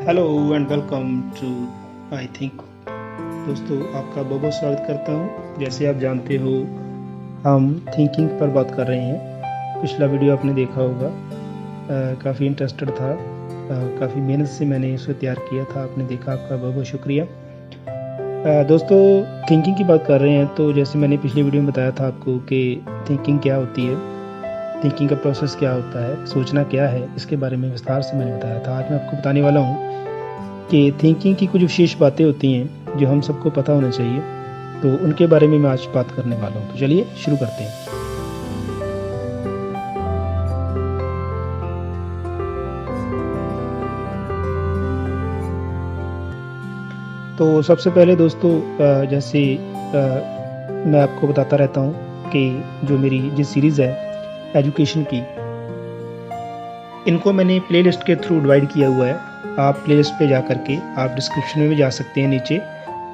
Hello and welcome to I think. दोस्तों, आपका बहुत बहुत स्वागत करता हूं। जैसे आप जानते हो, हम थिंकिंग पर बात कर रहे हैं। पिछला वीडियो आपने देखा होगा, काफ़ी इंटरेस्टेड था। काफ़ी मेहनत से मैंने इसे तैयार किया था। आपने देखा, आपका बहुत बहुत शुक्रिया। दोस्तों, थिंकिंग की बात कर रहे हैं तो जैसे मैंने पिछली वीडियो में बताया था आपको कि थिंकिंग क्या होती है, थिंकिंग का प्रोसेस क्या होता है, सोचना क्या है, इसके बारे में विस्तार से मैंने बताया था। आज मैं आपको बताने वाला हूँ कि थिंकिंग की कुछ विशेष बातें होती हैं जो हम सबको पता होना चाहिए, तो उनके बारे में मैं आज बात करने वाला हूँ। तो चलिए शुरू करते हैं। तो सबसे पहले दोस्तों, जैसे मैं आपको बताता रहता हूँ कि जो मेरी जिस सीरीज़ है एजुकेशन की, इनको मैंने प्लेलिस्ट के थ्रू डिवाइड किया हुआ है। आप प्लेलिस्ट पे जा करके आप डिस्क्रिप्शन में भी जा सकते हैं नीचे,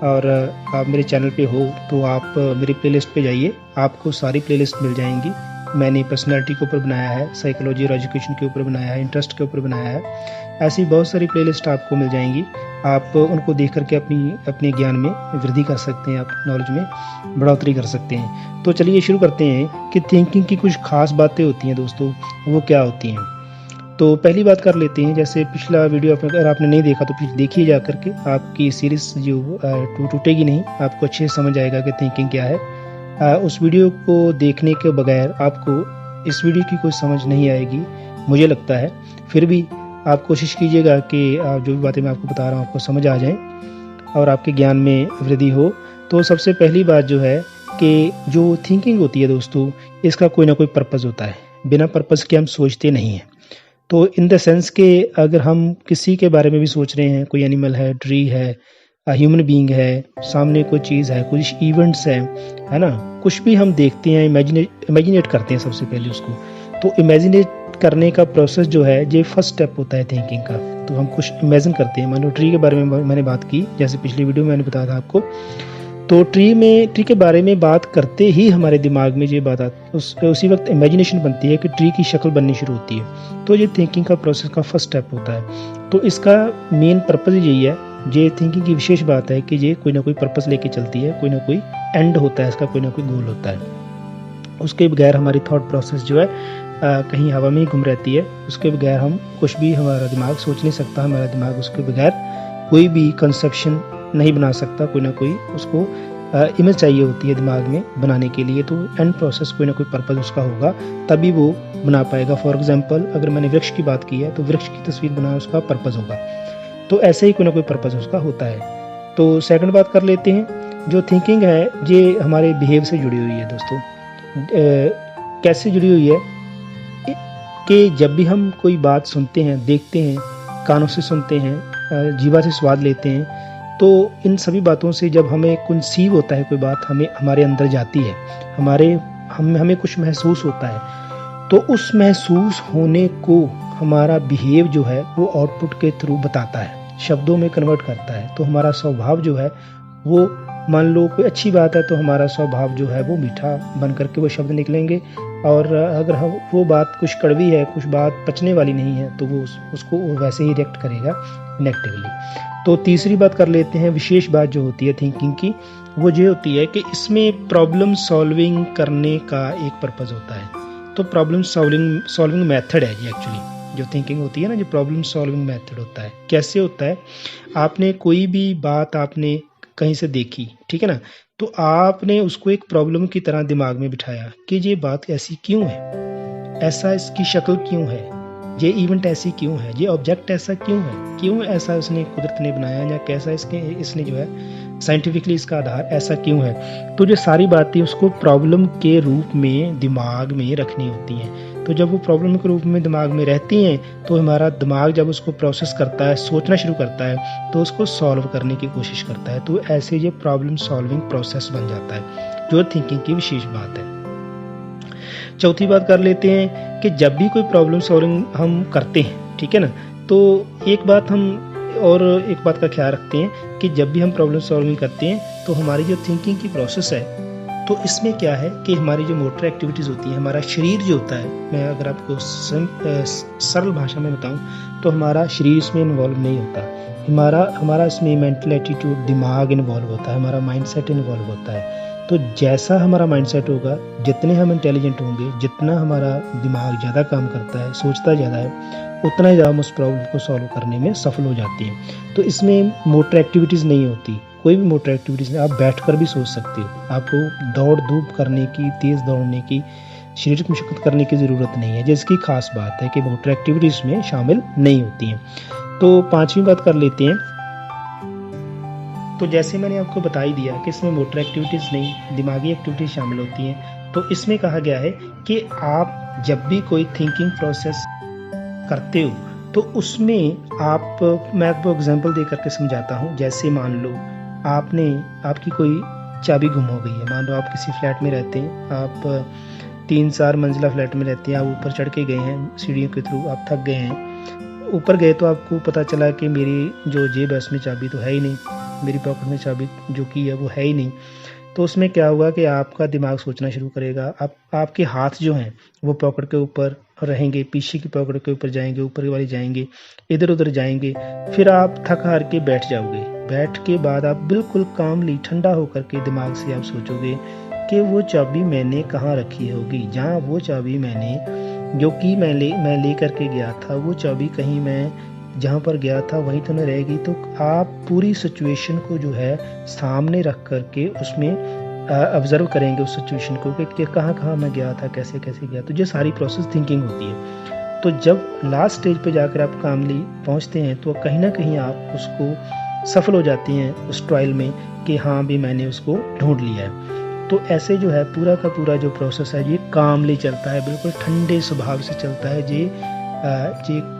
और आप मेरे चैनल पे हो तो आप मेरी प्लेलिस्ट पे जाइए, आपको सारी प्लेलिस्ट मिल जाएंगी। मैंने पर्सनालिटी के ऊपर बनाया है, साइकोलॉजी और एजुकेशन के ऊपर बनाया है, इंटरेस्ट के ऊपर बनाया है। ऐसी बहुत सारी प्लेलिस्ट आपको मिल जाएंगी। आप उनको देख करके अपने ज्ञान में वृद्धि कर सकते हैं, आप नॉलेज में बढ़ोतरी कर सकते हैं। तो चलिए शुरू करते हैं कि थिंकिंग की कुछ खास बातें होती हैं दोस्तों, वो क्या होती हैं। तो पहली बात कर लेते हैं। जैसे पिछला वीडियो अगर आपने नहीं देखा तो प्लीज़ देखिए जा करके, आपकी सीरीज जो टूटेगी नहीं, आपको अच्छे से समझ आएगा कि थिंकिंग क्या है। उस वीडियो को देखने के बगैर आपको इस वीडियो की कोई समझ नहीं आएगी, मुझे लगता है। फिर भी आप कोशिश कीजिएगा कि जो भी बातें मैं आपको बता रहा हूँ आपको समझ आ जाए और आपके ज्ञान में वृद्धि हो। तो सबसे पहली बात जो है कि जो थिंकिंग होती है दोस्तों, इसका कोई ना कोई पर्पज़ होता है। बिना पर्पज़ के हम सोचते नहीं हैं। तो इन द सेंस के अगर हम किसी के बारे में भी सोच रहे हैं, कोई एनिमल है, ट्री है, ह्यूमन बीइंग है, सामने कोई चीज़ है, कुछ इवेंट्स है ना, कुछ भी हम देखते हैं, इमेजिनेट करते हैं सबसे पहले उसको। तो इमेजिनेट करने का प्रोसेस जो है, ये फर्स्ट स्टेप होता है थिंकिंग का। तो हम कुछ इमेजिन करते हैं। मान लो ट्री के बारे में मैंने बात की, जैसे पिछली वीडियो में मैंने बताया था आपको। तो ट्री के बारे में बात करते ही हमारे दिमाग में ये बात उसी वक्त इमेजिनेशन बनती है कि ट्री की शक्ल बननी शुरू होती है। तो ये थिंकिंग का प्रोसेस का फर्स्ट स्टेप होता है। तो इसका मेन पर्पज़ यही है। ये थिंकिंग की विशेष बात है कि ये कोई ना कोई पर्पज़ लेके चलती है, कोई ना कोई एंड होता है, इसका कोई ना कोई गोल होता है। उसके बगैर हमारी थॉट प्रोसेस जो है कहीं हवा में ही घूम रहती है। उसके बगैर हम कुछ भी, हमारा दिमाग सोच नहीं सकता। हमारा दिमाग उसके बगैर कोई भी कंसेप्शन नहीं बना सकता। कोई ना कोई उसको इमेज चाहिए होती है दिमाग में बनाने के लिए। तो एंड प्रोसेस कोई ना कोई पर्पज़ उसका होगा, तभी वो बना पाएगा। फॉर एग्जांपल, अगर मैंने वृक्ष की बात की है तो वृक्ष की तस्वीर बनाना उसका पर्पज़ होगा। तो ऐसे ही कोई ना कोई पर्पज़ उसका होता है। तो सेकंड बात कर लेते हैं। जो थिंकिंग है ये हमारे बिहेव से जुड़ी हुई है दोस्तों। कैसे जुड़ी हुई है कि जब भी हम कोई बात सुनते हैं, देखते हैं, कानों से सुनते हैं, जीवा से स्वाद लेते हैं, तो इन सभी बातों से जब हमें कंसीव होता है कोई बात, हमारे अंदर जाती है, हमें कुछ महसूस होता है, तो उस महसूस होने को हमारा बिहेव जो है वो आउटपुट के थ्रू बताता है, शब्दों में कन्वर्ट करता है। तो हमारा स्वभाव जो है वो, मान लो कोई अच्छी बात है तो हमारा स्वभाव जो है वो मीठा बन करके वो शब्द निकलेंगे। और अगर हम वो बात कुछ कड़वी है, कुछ बात पचने वाली नहीं है, तो वो उसको वैसे ही रिएक्ट करेगा नेगेटिवली। तो तीसरी बात कर लेते हैं। विशेष बात जो होती है थिंकिंग की, वो ये होती है कि इसमें प्रॉब्लम सॉल्विंग करने का एक पर्पज़ होता है। तो प्रॉब्लम सॉल्विंग मेथड है ये एक्चुअली। जो थिंकिंग होती है ना, जो प्रॉब्लम सॉल्विंग मेथड होता है। कैसे होता है? आपने कोई भी बात आपने कहीं से देखी, ठीक है ना, तो आपने उसको एक प्रॉब्लम की तरह दिमाग में बिठाया कि ये बात ऐसी क्यों है, ऐसा इसकी शक्ल क्यों है, ये इवेंट ऐसी क्यों है, ये ऑब्जेक्ट ऐसा क्यों ऐसा उसने कुदरत ने बनाया, या कैसा इसने जो है साइंटिफिकली इसका आधार ऐसा क्यों है। तो जो सारी बातें उसको प्रॉब्लम के रूप में दिमाग में रखनी होती हैं। तो जब वो प्रॉब्लम के रूप में दिमाग में रहती हैं, तो हमारा दिमाग जब उसको प्रोसेस करता है, सोचना शुरू करता है, तो उसको सॉल्व करने की कोशिश करता है। तो ऐसे ये प्रॉब्लम सॉल्विंग प्रोसेस बन जाता है, जो थिंकिंग की विशेष बात है। चौथी बात कर लेते हैं कि जब भी कोई प्रॉब्लम सॉल्विंग हम करते हैं, ठीक है ना, तो एक बात का ख्याल रखते हैं कि जब भी हम प्रॉब्लम सॉल्विंग करते हैं तो हमारी जो थिंकिंग की प्रोसेस है तो इसमें क्या है कि हमारी जो मोटर एक्टिविटीज़ होती हैं, हमारा शरीर जो होता है, मैं अगर आपको सरल भाषा में बताऊं तो हमारा शरीर इसमें इन्वॉल्व नहीं होता। हमारा इसमें मेंटल एटीट्यूड, दिमाग इन्वॉल्व होता है, हमारा माइंडसेट इन्वॉल्व होता है। तो जैसा हमारा माइंडसेट होगा, जितने हम इंटेलिजेंट होंगे, जितना हमारा दिमाग ज़्यादा काम करता है, सोचता ज़्यादा है, उतना ही ज़्यादा हम उस प्रॉब्लम को सॉल्व करने में सफल हो जाते हैं। तो इसमें मोटर एक्टिविटीज़ नहीं होती, कोई भी मोटर एक्टिविटीज़ नहीं। आप बैठकर भी सोच सकते हो, आपको दौड़ धूप करने की, तेज़ दौड़ने की, शारीरिक मशक्कत करने की ज़रूरत नहीं है, जिसकी खास बात है कि मोटर एक्टिविटीज़ में शामिल नहीं होती हैं। तो पांचवी बात कर लेते हैं। तो जैसे मैंने आपको बता ही दिया कि इसमें मोटर एक्टिविटीज़ नहीं, दिमागी एक्टिविटीज़ शामिल होती हैं। तो इसमें कहा गया है कि आप जब भी कोई थिंकिंग प्रोसेस करते हो तो उसमें मैं आपको एग्जांपल दे करके समझाता हूँ। जैसे मान लो आपकी कोई चाबी गुम हो गई है। मान लो आप किसी फ्लैट में रहते हैं, आप 3-4 मंजिला फ्लैट में रहते हैं, आप ऊपर चढ़ के गए हैं सीढ़ियों के थ्रू, आप थक गए हैं, ऊपर गए तो आपको पता चला कि मेरी जो जेब है उसमें चाबी तो है ही नहीं, मेरी पॉकेट में चाबी जो की है वो है ही नहीं। तो उसमें क्या हुआ कि आपका दिमाग सोचना शुरू करेगा। आपके हाथ जो हैं वो पॉकेट के ऊपर रहेंगे, पीछे की पॉकेट के ऊपर जाएंगे, ऊपर वाली जाएंगे, इधर उधर जाएंगे। फिर आप थक हार के बैठ जाओगे। बैठ के बाद आप बिल्कुल कामली, ठंडा होकर के दिमाग से आप सोचोगे कि वो चाबी मैंने कहाँ रखी होगी, जहाँ वो चाबी जो कि मैं ले करके गया था, वो चाबी कहीं मैं जहाँ पर गया था वहीं तो नहीं रहेगी। तो आप पूरी सिचुएशन को जो है सामने रख करके उसमें ऑब्जर्व करेंगे उस सिचुएशन को कि कहाँ कहाँ मैं गया था, कैसे कैसे गया। तो ये सारी प्रोसेस थिंकिंग होती है। तो जब लास्ट स्टेज पे जाकर आप कामली पहुँचते हैं तो कहीं ना कहीं आप उसको सफल हो जाते हैं उस ट्रायल में कि हाँ भी मैंने उसको ढूंढ लिया है। तो ऐसे जो है पूरा का पूरा जो प्रोसेस है ये कामली चलता है, बिल्कुल ठंडे स्वभाव से चलता है। ये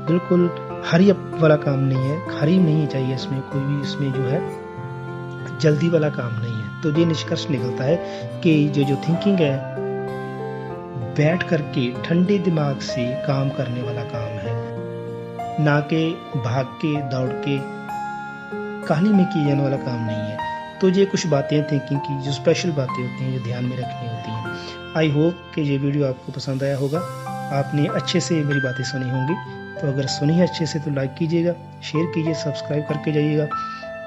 बिल्कुल हरी वाला काम नहीं है, हरी नहीं चाहिए इसमें, कोई भी इसमें जो है जल्दी वाला काम नहीं है। तो ये निष्कर्ष निकलता है कि जो थिंकिंग है बैठ करके ठंडे दिमाग से काम करने वाला काम है, ना कि भाग के दौड़ के काहली में किए जाने वाला काम नहीं है। तो ये कुछ बातें थिंकिंग की जो स्पेशल बातें होती हैं, जो ध्यान में रखनी होती हैं। आई होप कि ये वीडियो आपको पसंद आया होगा, आपने अच्छे से मेरी बातें सुनी होंगी। तो अगर सुनी है अच्छे से तो लाइक कीजिएगा, शेयर कीजिए, सब्सक्राइब करके जाइएगा।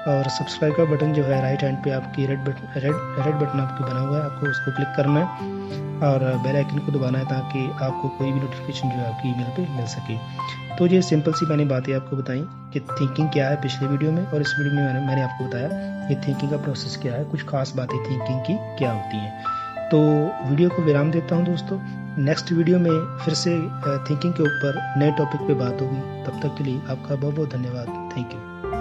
और सब्सक्राइब का बटन जो है राइट हैंड पे आपकी रेड बटन आपकी बना हुआ है, आपको उसको क्लिक करना है और बेल आइकन को दबाना है ताकि आपको कोई भी नोटिफिकेशन जो है आपकी ईमेल पे मिल सके। तो ये सिंपल सी मैंने बातें आपको बताई कि थिंकिंग क्या है पिछले वीडियो में, और इस वीडियो में मैंने आपको बताया कि थिंकिंग का प्रोसेस क्या है, कुछ खास बातें थिंकिंग की क्या होती हैं। तो वीडियो को विराम देता हूँ दोस्तों। नेक्स्ट वीडियो में फिर से थिंकिंग के ऊपर नए टॉपिक पे बात होगी। तब तक के लिए आपका बहुत बहुत धन्यवाद। Thank you.